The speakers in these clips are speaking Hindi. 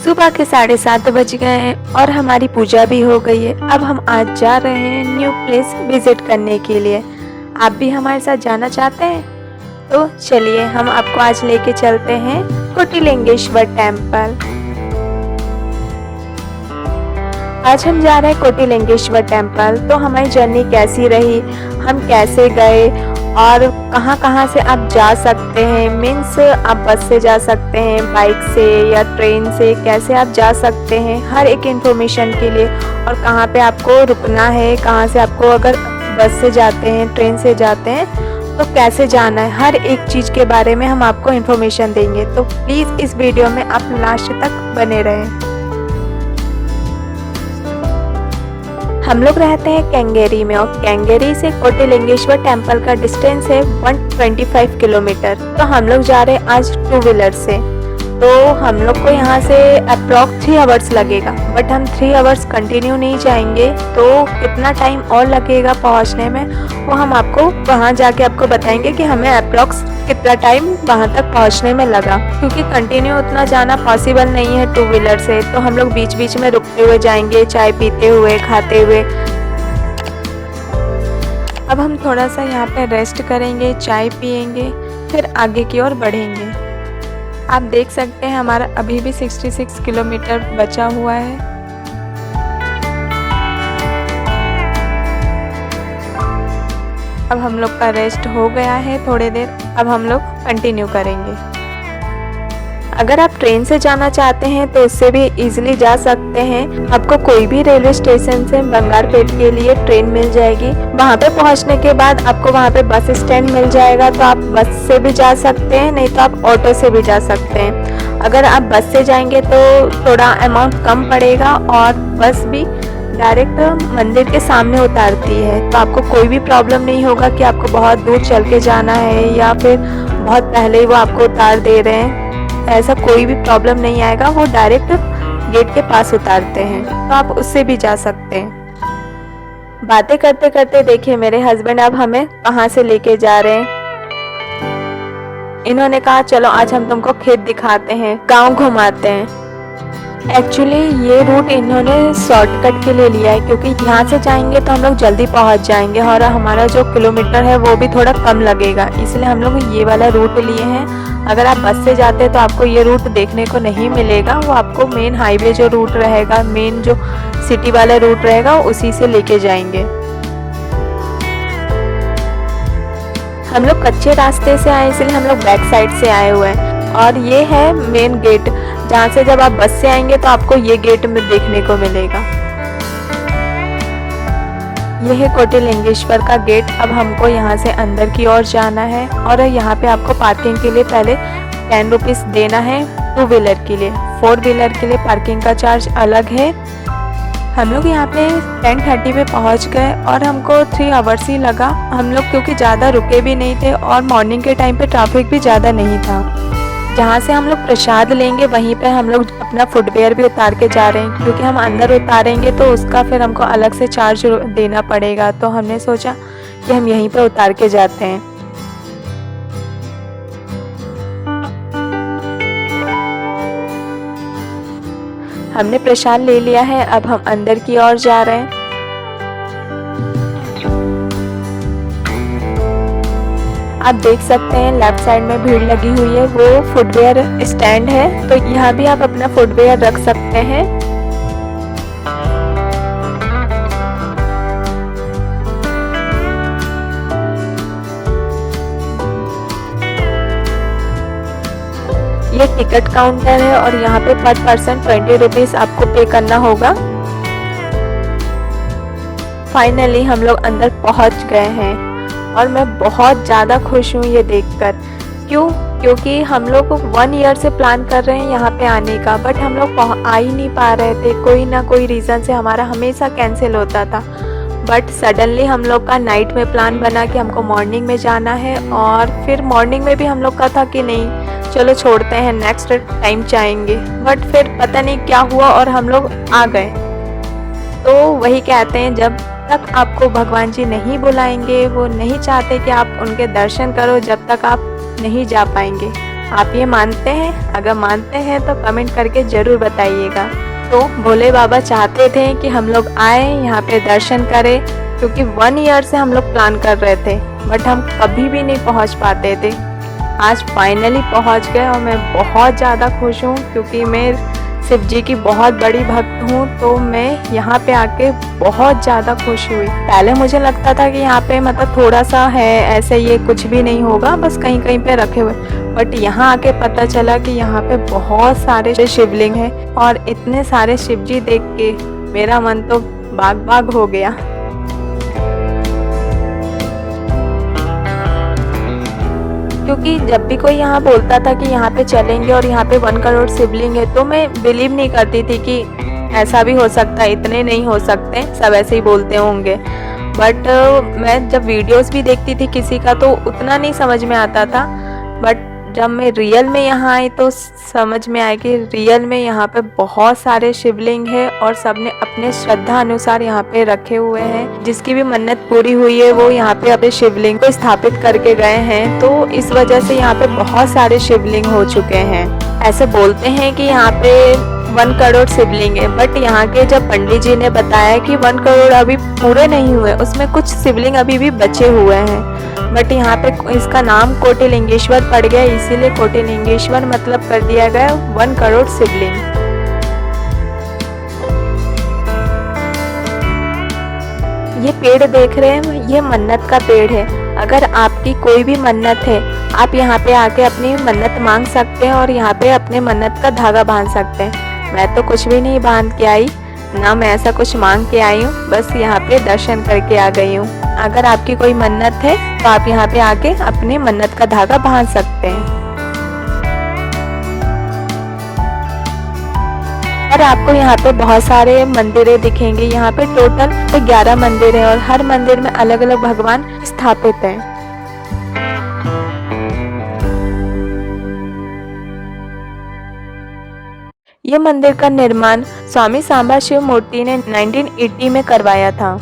सुबह के 7:30 बज गए हैं और हमारी पूजा भी हो गई है। अब हम आज जा रहे हैं न्यू प्लेस विजिट करने के लिए। आप भी हमारे साथ जाना चाहते हैं? तो चलिए हम आपको आज लेके चलते हैं कोटिलिंगेश्वर टेम्पल। आज हम जा रहे हैं कोटिलिंगेश्वर टेम्पल। तो हमारी जर्नी कैसी रही, हम कैसे गए और कहाँ से आप जा सकते हैं, मीन्स आप बस से जा सकते हैं, बाइक से या ट्रेन से, कैसे आप जा सकते हैं, हर एक इन्फॉर्मेशन के लिए। और कहाँ पे आपको रुकना है, कहाँ से आपको, अगर बस से जाते हैं, ट्रेन से जाते हैं तो कैसे जाना है, हर एक चीज़ के बारे में हम आपको इन्फॉर्मेशन देंगे। तो प्लीज़ इस वीडियो में आप लास्ट तक बने रहें। हम लोग रहते हैं कैंगेरी में और कैंगेरी से कोटिलिंगेश्वर टेम्पल का डिस्टेंस है 125 किलोमीटर। तो हम लोग जा रहे हैं आज 2 व्हीलर से। तो हम लोग को यहाँ से अप्रॉक्स 3 आवर्स लगेगा, बट हम 3 आवर्स कंटिन्यू नहीं जाएंगे। तो कितना टाइम और लगेगा पहुँचने में वो हम आपको वहाँ जाके आपको बताएंगे कि हमें अप्रॉक्स कितना टाइम वहाँ तक पहुँचने में लगा, क्योंकि कंटिन्यू उतना जाना पॉसिबल नहीं है 2 व्हीलर से। तो हम लोग बीच बीच में रुकते हुए जाएंगे, चाय पीते हुए, खाते हुए। अब हम थोड़ा सा यहाँ पे रेस्ट करेंगे, चाय पियेंगे, फिर आगे की ओर बढ़ेंगे। आप देख सकते हैं हमारा अभी भी 66 किलोमीटर बचा हुआ है। अब हम लोग का रेस्ट हो गया है थोड़ी देर, अब हम लोग कंटिन्यू करेंगे। अगर आप ट्रेन से जाना चाहते हैं तो उससे भी इजीली जा सकते हैं। आपको कोई भी रेलवे स्टेशन से बंगारपेट के लिए ट्रेन मिल जाएगी। वहाँ पे पहुँचने के बाद आपको वहाँ पे बस स्टैंड मिल जाएगा, तो आप बस से भी जा सकते हैं, नहीं तो आप ऑटो से भी जा सकते हैं। अगर आप बस से जाएंगे तो थोड़ा अमाउंट कम पड़ेगा और बस भी डायरेक्ट मंदिर के सामने उतारती है। तो आपको कोई भी प्रॉब्लम नहीं होगा कि आपको बहुत दूर चल के जाना है या फिर बहुत पहले ही वो आपको उतार दे रहे हैं। ऐसा कोई भी प्रॉब्लम नहीं आएगा, वो डायरेक्ट गेट के पास उतारते हैं, तो आप उससे भी जा सकते हैं। बातें करते करते देखिए मेरे हस्बैंड अब हमें कहाँ से लेके जा रहे हैं। इन्होंने कहा चलो आज हम तुमको खेत दिखाते हैं, गांव घुमाते हैं। एक्चुअली ये रूट इन्होंने शॉर्टकट के लिए लिया है, क्योंकि यहाँ से जाएंगे तो हम लोग जल्दी पहुँच जाएंगे और हमारा जो किलोमीटर है वो भी थोड़ा कम लगेगा, इसलिए हम लोग ये वाला रूट लिए हैं। अगर आप बस से जाते हैं तो आपको ये रूट देखने को नहीं मिलेगा, वो आपको मेन हाईवे जो रूट रहेगा, मेन जो सिटी वाला रूट रहेगा उसी से लेके जाएंगे। हम लोग कच्चे रास्ते से आए, इसलिए हम लोग बैक साइड से आए हुए हैं। और ये है मेन गेट, जहाँ से जब आप बस से आएंगे तो आपको ये गेट में देखने को मिलेगा। यह है कोटिलिंगेश्वर का गेट। अब हमको यहाँ से अंदर की ओर जाना है और यहाँ पे आपको पार्किंग के लिए पहले 10 रुपीज़ देना है 2 व्हीलर के लिए। 4 व्हीलर के लिए पार्किंग का चार्ज अलग है। हम लोग यहाँ पे 10:30 पे पहुँच गए और हमको 3 आवर्स ही लगा। हम लोग क्योंकि ज़्यादा रुके भी नहीं थे और मॉर्निंग के टाइम पे ट्रैफिक भी ज़्यादा नहीं था। जहाँ से हम लोग प्रसाद लेंगे वहीं पे हम लोग अपना फुटवेयर भी उतार के जा रहे हैं, क्योंकि हम अंदर उतारेंगे तो उसका फिर हमको अलग से चार्ज देना पड़ेगा। तो हमने सोचा कि हम यहीं पे उतार के जाते हैं। हमने प्रसाद ले लिया है, अब हम अंदर की ओर जा रहे हैं। आप देख सकते हैं लेफ्ट साइड में भीड़ लगी हुई है, वो फुटवेयर स्टैंड है, तो यहाँ भी आप अपना फुटवेयर रख सकते हैं। ये टिकट काउंटर है और यहाँ पे पर पर्सन 20 रुपीज़ आपको पे करना होगा। फाइनली हम लोग अंदर पहुँच गए हैं और मैं बहुत ज़्यादा खुश हूँ ये देखकर। क्यों? क्योंकि हम लोग 1 ईयर से प्लान कर रहे हैं यहाँ पे आने का, बट हम लोग आ ही नहीं पा रहे थे। कोई ना कोई रीज़न से हमारा हमेशा कैंसिल होता था। बट सडनली हम लोग का नाइट में प्लान बना कि हमको मॉर्निंग में जाना है, और फिर मॉर्निंग में भी हम लोग का था कि नहीं चलो छोड़ते हैं, नेक्स्ट टाइम जाएंगे। बट फिर पता नहीं क्या हुआ और हम लोग आ गए। तो वही कहते हैं, जब तक आपको भगवान जी नहीं बुलाएंगे, वो नहीं चाहते कि आप उनके दर्शन करो, जब तक आप नहीं जा पाएंगे। आप ये मानते हैं? अगर मानते हैं तो कमेंट करके ज़रूर बताइएगा। तो भोले बाबा चाहते थे कि हम लोग आए यहाँ पे दर्शन करें, क्योंकि 1 ईयर से हम लोग प्लान कर रहे थे बट हम कभी भी नहीं पहुँच पाते थे। आज फाइनली पहुँच गए और मैं बहुत ज़्यादा खुश हूँ, क्योंकि मैं शिव जी की बहुत बड़ी भक्त हूँ। तो मैं यहाँ पे आके बहुत ज़्यादा खुश हुई। पहले मुझे लगता था कि यहाँ पे मतलब थोड़ा सा है ऐसे, ये कुछ भी नहीं होगा, बस कहीं कहीं पे रखे हुए, बट यहाँ आके पता चला कि यहाँ पे बहुत सारे शिवलिंग हैं और इतने सारे शिव जी देख के मेरा मन तो बाग बाग हो गया। क्योंकि जब भी कोई यहाँ बोलता था कि यहाँ पे चलेंगे और यहाँ पे 1 करोड़ शिवलिंग है, तो मैं बिलीव नहीं करती थी कि ऐसा भी हो सकता है, इतने नहीं हो सकते, सब ऐसे ही बोलते होंगे। बट मैं जब वीडियोस भी देखती थी किसी का तो उतना नहीं समझ में आता था, बट जब मैं रियल में यहाँ आई तो समझ में आया कि रियल में यहाँ पे बहुत सारे शिवलिंग है और सबने अपने श्रद्धा अनुसार यहाँ पे रखे हुए हैं। जिसकी भी मन्नत पूरी हुई है वो यहाँ पे अपने शिवलिंग को स्थापित करके गए हैं। तो इस वजह से यहाँ पे बहुत सारे शिवलिंग हो चुके हैं। ऐसे बोलते हैं कि यहाँ पे 1 करोड़ शिवलिंग है, बट यहाँ के जब पंडित जी ने बताया कि 1 करोड़ अभी पूरे नहीं हुए, उसमें कुछ शिवलिंग अभी भी बचे हुए हैं। बट यहाँ पे इसका नाम कोटिलिंगेश्वर पड़ गया, इसीलिए कोटिलिंगेश्वर मतलब कर दिया गया 1 करोड़ शिवलिंग। ये पेड़ देख रहे हैं, ये मन्नत का पेड़ है। अगर आपकी कोई भी मन्नत है, आप यहाँ पे आके अपनी मन्नत मांग सकते हैं और यहाँ पे अपने मन्नत का धागा बांध सकते हैं। मैं तो कुछ भी नहीं बांध के आई, ना मैं ऐसा कुछ मांग के आई हूँ, बस यहाँ पे दर्शन करके आ गई हूँ। अगर आपकी कोई मन्नत है तो आप यहाँ पे आके अपनी मन्नत का धागा बांध सकते हैं। और आपको यहाँ पे बहुत सारे मंदिरें दिखेंगे। यहाँ पे टोटल 11 मंदिर है और हर मंदिर में अलग अलग भगवान स्थापित हैं। ये मंदिर का निर्माण स्वामी सांबा शिव मूर्ति ने 1980 में करवाया था।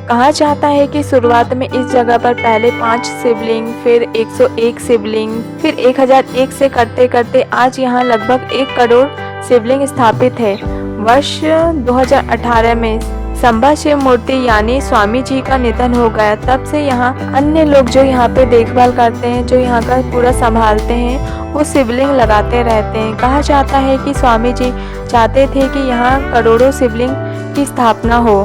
कहा जाता है कि शुरुआत में इस जगह पर पहले 5 शिवलिंग, फिर 101 शिवलिंग, फिर 1001 से करते करते आज यहाँ लगभग 1 करोड़ शिवलिंग स्थापित है। वर्ष 2018 में संबा शिव मूर्ति यानी स्वामी जी का निधन हो गया। तब से यहाँ अन्य लोग जो यहाँ पे देखभाल करते हैं, जो यहाँ का पूरा संभालते हैं, वो शिवलिंग लगाते रहते हैं। कहा जाता है कि स्वामी जी चाहते थे कि यहाँ करोड़ों शिवलिंग की स्थापना हो,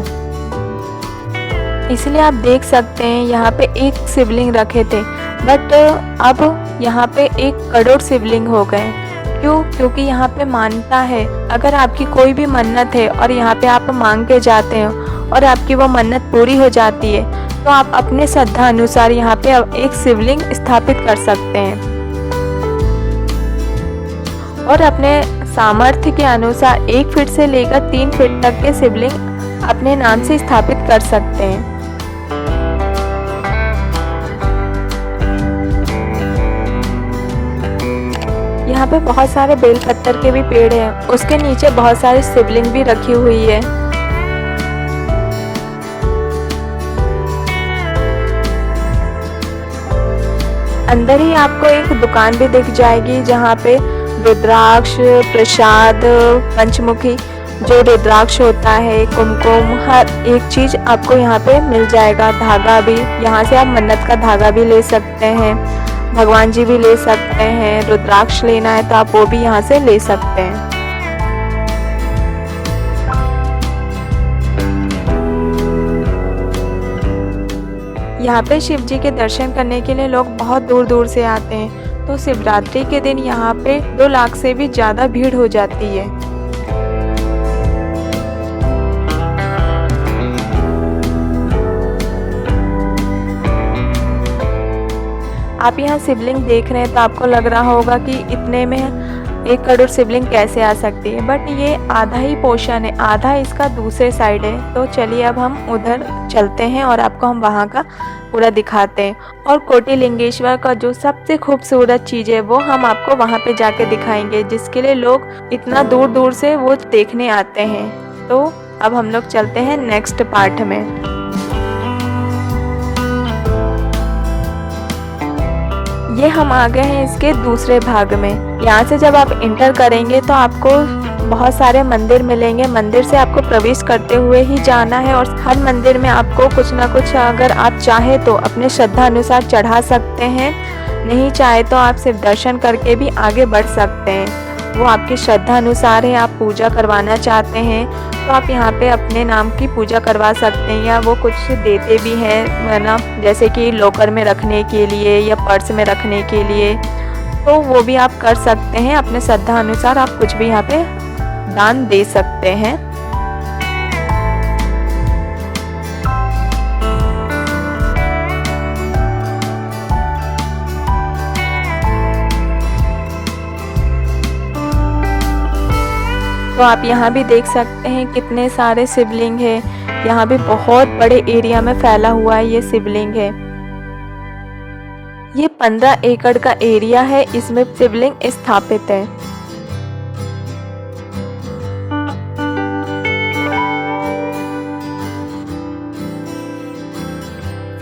इसलिए आप देख सकते हैं यहाँ पे 1 शिवलिंग रखे थे, बट अब यहाँ पे 1 करोड़ शिवलिंग हो गए। क्यों? क्योंकि यहाँ पे मान्यता है, अगर आपकी कोई भी मन्नत है और यहाँ पे आप मांग के जाते हो और आपकी वो मन्नत पूरी हो जाती है, तो आप अपने श्रद्धा अनुसार यहाँ पे 1 शिवलिंग स्थापित कर सकते हैं और अपने सामर्थ्य के अनुसार 1 फीट से लेकर 3 फीट तक के शिवलिंग अपने नाम से स्थापित कर सकते हैं। यहाँ पे बहुत सारे बेल पत्तर के भी पेड़ हैं, उसके नीचे बहुत सारी शिवलिंग भी रखी हुई है। अंदर ही आपको एक दुकान भी दिख जाएगी जहाँ पे रुद्राक्ष, प्रसाद, पंचमुखी जो रुद्राक्ष होता है, कुमकुम, हर एक चीज आपको यहाँ पे मिल जाएगा। धागा भी, यहाँ से आप मन्नत का धागा भी ले सकते हैं, भगवान जी भी ले सकते हैं। रुद्राक्ष लेना है तो आप वो भी यहाँ से ले सकते हैं। यहाँ पे शिव जी के दर्शन करने के लिए लोग बहुत दूर दूर से आते हैं। तो शिवरात्रि के दिन यहाँ पे 2 लाख से भी ज़्यादा भीड़ हो जाती है। आप यहाँ शिवलिंग देख रहे हैं तो आपको लग रहा होगा कि इतने में 1 करोड़ शिवलिंग कैसे आ सकती है, बट ये आधा ही पोर्शन है, आधा इसका दूसरे साइड है। तो चलिए अब हम उधर चलते हैं और आपको हम वहाँ का पूरा दिखाते हैं। और कोटिलिंगेश्वर का जो सबसे खूबसूरत चीज़ है वो हम आपको वहाँ पे जाके दिखाएंगे, जिसके लिए लोग इतना दूर दूर से वो देखने आते हैं। तो अब हम लोग चलते हैं नेक्स्ट पार्ट में। ये हम आ गए हैं इसके दूसरे भाग में। यहाँ से जब आप इंटर करेंगे तो आपको बहुत सारे मंदिर मिलेंगे। मंदिर से आपको प्रवेश करते हुए ही जाना है और हर मंदिर में आपको कुछ ना कुछ अगर आप चाहे तो अपने श्रद्धा अनुसार चढ़ा सकते हैं, नहीं चाहे तो आप सिर्फ दर्शन करके भी आगे बढ़ सकते हैं। वो आपकी श्रद्धा अनुसार है। आप पूजा करवाना चाहते हैं तो आप यहाँ पे अपने नाम की पूजा करवा सकते हैं, या वो कुछ देते भी हैं ना, जैसे कि लॉकर में रखने के लिए या पर्स में रखने के लिए, तो वो भी आप कर सकते हैं। अपने श्रद्धा अनुसार आप कुछ भी यहाँ पे दान दे सकते हैं। तो आप यहाँ भी देख सकते हैं कितने सारे शिवलिंग है। यहाँ भी बहुत बड़े एरिया में फैला हुआ है ये शिवलिंग है। ये 15 एकड़ का एरिया है, इसमें शिवलिंग स्थापित है।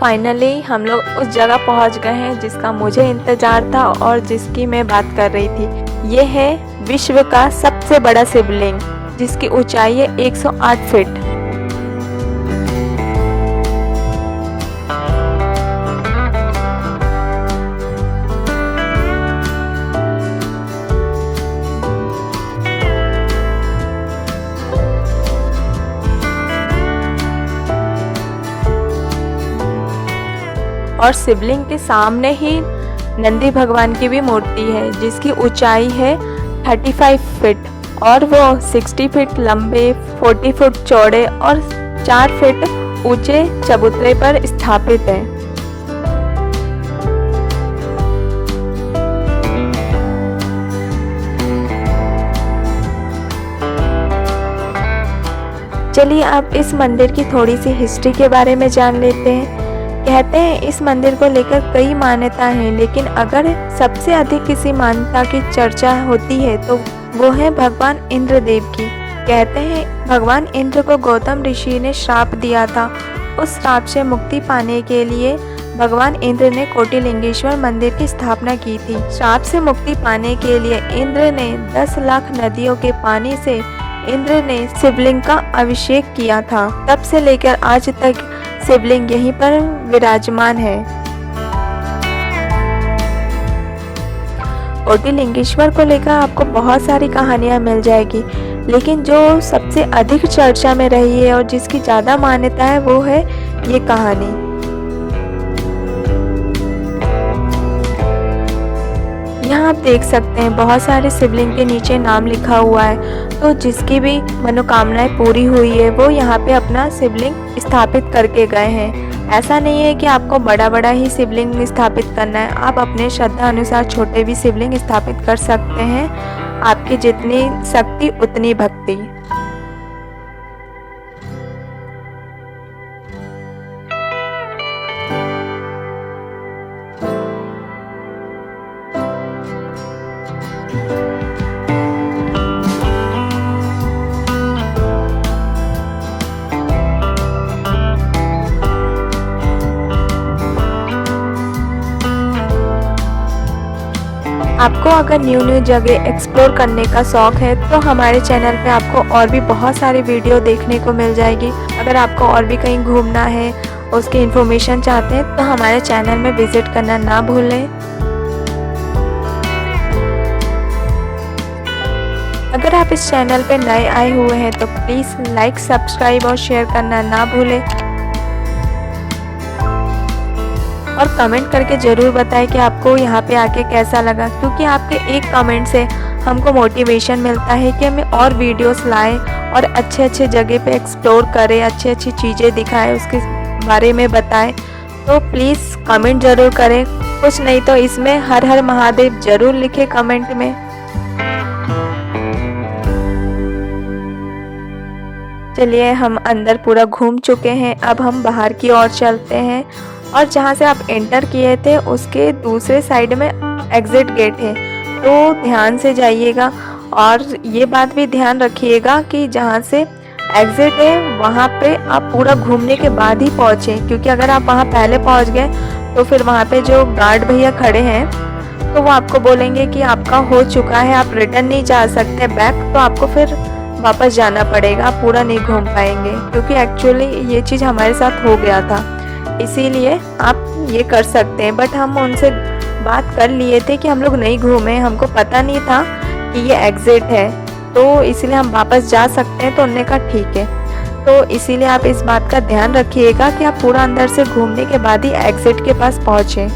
फाइनली हम लोग उस जगह पहुंच गए हैं जिसका मुझे इंतजार था और जिसकी मैं बात कर रही थी। ये है विश्व का सबसे बड़ा शिवलिंग, जिसकी ऊंचाई है 108 फीट। और शिवलिंग के सामने ही नंदी भगवान की भी मूर्ति है, जिसकी ऊंचाई है 35 फीट और वो 60 फीट लंबे, 40 फुट चौड़े और 4 फीट ऊंचे चबूतरे पर स्थापित है। चलिए अब इस मंदिर की थोड़ी सी हिस्ट्री के बारे में जान लेते हैं। कहते हैं इस मंदिर को लेकर कई मान्यताएं हैं, लेकिन अगर सबसे अधिक किसी मान्यता की चर्चा होती है तो वो है भगवान इंद्रदेव की। कहते हैं भगवान इंद्र को गौतम ऋषि ने श्राप दिया था। उस श्राप से मुक्ति पाने के लिए भगवान इंद्र ने कोटिलिंगेश्वर मंदिर की स्थापना की थी। श्राप से मुक्ति पाने के लिए इंद्र ने 10 लाख नदियों के पानी से इंद्र ने शिवलिंग का अभिषेक किया था। तब से लेकर आज तक शिवलिंग यहीं पर विराजमान है। कोटिलिंगेश्वर को लेकर आपको बहुत सारी कहानियां मिल जाएगी, लेकिन जो सबसे अधिक चर्चा में रही है और जिसकी ज़्यादा मान्यता है वो है ये कहानी। यहाँ आप देख सकते हैं बहुत सारे शिवलिंग के नीचे नाम लिखा हुआ है, तो जिसकी भी मनोकामनाएं पूरी हुई है वो यहाँ पे अपना शिवलिंग स्थापित करके गए हैं। ऐसा नहीं है कि आपको बड़ा बड़ा ही शिवलिंग स्थापित करना है, आप अपने श्रद्धा अनुसार छोटे भी शिवलिंग स्थापित कर सकते हैं। आपकी जितनी शक्ति उतनी भक्ति। आपको अगर न्यू जगह एक्सप्लोर करने का शौक है तो हमारे चैनल पे आपको और भी बहुत सारी वीडियो देखने को मिल जाएगी। अगर आपको और भी कहीं घूमना है, उसकी इन्फॉर्मेशन चाहते हैं तो हमारे चैनल में विजिट करना ना भूलें। अगर आप इस चैनल पे नए आए हुए हैं तो प्लीज़ लाइक, सब्सक्राइब और शेयर करना ना भूलें और कमेंट करके ज़रूर बताएं कि आपको यहाँ पे आके कैसा लगा, क्योंकि आपके एक कमेंट से हमको मोटिवेशन मिलता है कि हमें और वीडियोस लाएं और अच्छे अच्छे जगह पे एक्सप्लोर करें, अच्छी अच्छी चीज़ें दिखाएं, उसके बारे में बताएं। तो प्लीज़ कमेंट ज़रूर करें, कुछ नहीं तो इसमें हर हर महादेव ज़रूर लिखें कमेंट में। चलिए हम अंदर पूरा घूम चुके हैं, अब हम बाहर की ओर चलते हैं और जहाँ से आप एंटर किए थे उसके दूसरे साइड में एग्ज़िट गेट है, तो ध्यान से जाइएगा और ये बात भी ध्यान रखिएगा कि जहाँ से एग्ज़िट है वहाँ पे आप पूरा घूमने के बाद ही पहुँचें, क्योंकि अगर आप वहाँ पहले पहुँच गए तो फिर वहाँ पे जो गार्ड भैया खड़े हैं तो वो आपको बोलेंगे कि आपका हो चुका है, आप रिटर्न नहीं जा सकते बैक, तो आपको फिर वापस जाना पड़ेगा, आप पूरा नहीं घूम पाएंगे। क्योंकि एक्चुअली ये चीज़ हमारे साथ हो गया था, इसीलिए आप ये कर सकते हैं। बट हम उनसे बात कर लिए थे कि हम लोग नहीं घूमे, हमको पता नहीं था कि ये एग्ज़िट है, तो इसीलिए हम वापस जा सकते हैं। तो उन्होंने कहा ठीक है। तो इसीलिए आप इस बात का ध्यान रखिएगा कि आप पूरा अंदर से घूमने के बाद ही एग्ज़िट के पास पहुँचें।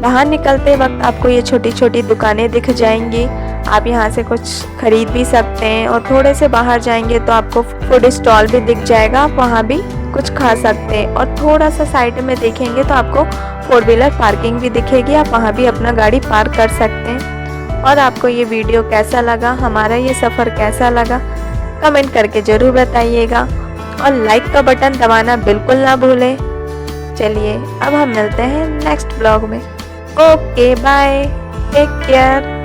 बाहर निकलते वक्त आपको ये छोटी छोटी दुकानें दिख जाएंगी, आप यहाँ से कुछ खरीद भी सकते हैं। और थोड़े से बाहर जाएंगे तो आपको फूड स्टॉल भी दिख जाएगा, आप वहाँ भी कुछ खा सकते हैं। और थोड़ा सा साइड में देखेंगे तो आपको 4 व्हीलर पार्किंग भी दिखेगी, आप वहाँ भी अपना गाड़ी पार्क कर सकते हैं। और आपको ये वीडियो कैसा लगा, हमारा ये सफ़र कैसा लगा, कमेंट करके ज़रूर बताइएगा। और लाइक का बटन दबाना बिल्कुल ना भूलें। चलिए अब हम मिलते हैं नेक्स्ट ब्लॉग में। Okay bye, take care.